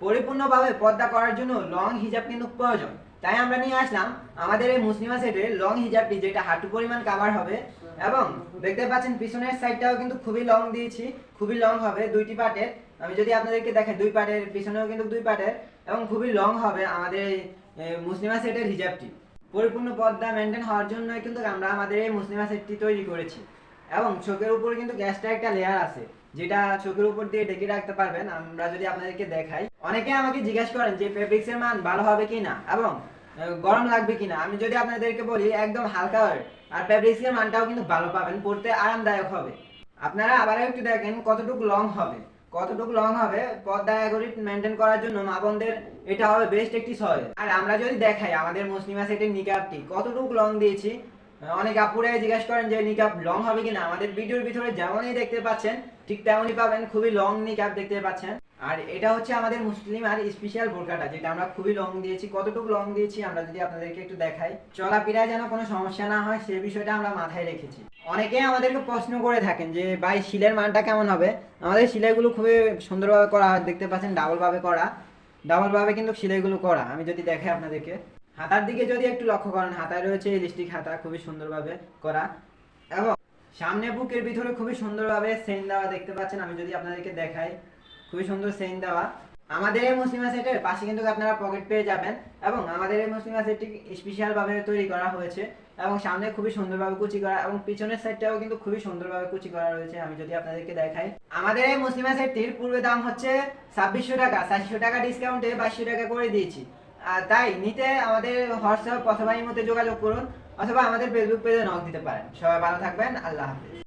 পরিপূর্ণভাবে পর্দা করার জন্য লং হিজাব কিন্তু প্রয়োজন। তাই আমরা নিয়ে আসলাম আমাদের এই মুসলিমা সেটের লং হিজাবটি, যেটা হাঁটু পরিমাণ কাভার হবে এবং দেখতে পাচ্ছেন পিছনের সাইডটাও কিন্তু খুবই লং দিয়েছি, খুবই লং হবে দুইটি পার্টের। আমি যদি আপনাদেরকে দেখাই, দুই পার্টের পিছনেও কিন্তু দুই পার্টের এবং খুবই লং হবে আমাদের এই মুসলিমা সেটের হিজাবটি। পরিপূর্ণ পর্দা মেনটেন হওয়ার জন্যই কিন্তু আমরা আমাদের এই মুসলিমা সেটটি তৈরি করেছি। এবং চোখের উপরে কিন্তু গ্যাসটা একটা লেয়ার আছে, যেটা চোখের উপর দিয়ে ঢেকে রাখতে পারবেন। আমরা যদি আপনাদেরকে দেখাই, অনেকে আমাকে জিজ্ঞাসা করেন যে ফেব্রিক্সের মান ভালো হবে কিনা এবং গরম লাগবে কিনা। আমি যদি আপনাদেরকে বলি, একদম হালকা ওয়েট, আর ফেব্রিক্সের মানটাও কিন্তু ভালো পাবেন, পড়তে আরামদায়ক হবে। আপনারা আবার একটু দেখেন কতটুকু লং হবে, কতটুকু লং হবে। পর্দা অ্যাকুরেট মেনটেন করার জন্য মা বোনদের এটা হবে বেস্ট একটি চয়েস। আর আমরা যদি দেখাই আমাদের মুসলিমা সেটের নিকাবটি কতটুকু লং দিয়েছি, অনেক আপুরাই জিজ্ঞাসা করেন যে নিকাব লং হবে কিনা। আমাদের ভিডিওর ভিতরে যেমনই দেখতে পাচ্ছেন ঠিক তেমনই পাবেন, খুবই লং নিকাব দেখতে পাচ্ছেন। আর এটা হচ্ছে আমাদের মুসলিমার স্পেশাল বোরকাটা, যেটা আমরা খুবই লং দিয়েছি। কতটুকু লং দিয়েছি আমরা যদি আপনাদেরকে একটু দেখাই, চলাফেরায় যেন কোনো সমস্যা না হয় সেই বিষয়টা আমরা মাথায় রেখেছি। অনেকেই আমাদেরকে প্রশ্ন করে থাকেন যে ভাই শিলের মানটা কেমন হবে। আমাদের সেলাইগুলো খুবই সুন্দরভাবে করা হয়, দেখতে পাচ্ছেন ডাবলভাবে করা, ডাবলভাবে কিন্তু সেলাইগুলো করা। আমি যদি দেখাই আপনাদেরকে, হাতার দিকে যদি একটু লক্ষ্য করেন, হাতায় রয়েছে ইলাস্টিক হাতা, খুবই সুন্দরভাবে করা এবং সামনে বুকের ভিতরে খুবই সুন্দরভাবে চেইন দেওয়া দেখতে পাচ্ছেন। আমি যদি আপনাদেরকে দেখাই, খুবই সুন্দর চেইন দেওয়া। আমাদের এই মুসলিমা সেটের পাশে কিন্তু আপনারা পকেট পেয়ে যাবেন এবং আমাদের এই মুসলিমা সেটটি স্পেশাল ভাবে তৈরি করা হয়েছে এবং সামনে খুবই সুন্দরভাবে কুচি করা এবং পিছনের সাইডটাও কিন্তু খুবই সুন্দরভাবে কুচি করা রয়েছে। আমি যদি আপনাদেরকে দেখাই, আমাদের এই মুসলিমা সেটটির পূর্বে দাম হচ্ছে 2600 টাকা, 400 টাকা ডিসকাউন্টে 2200 টাকা করে দিয়েছি। আর তাই নিতে আমাদের হোয়াটসঅ্যাপ অথবা ইমোতে যোগাযোগ করুন, অথবা আমাদের ফেসবুক পেজে নক দিতে পারেন। সবাই ভালো থাকবেন, আল্লাহ হাফেজ।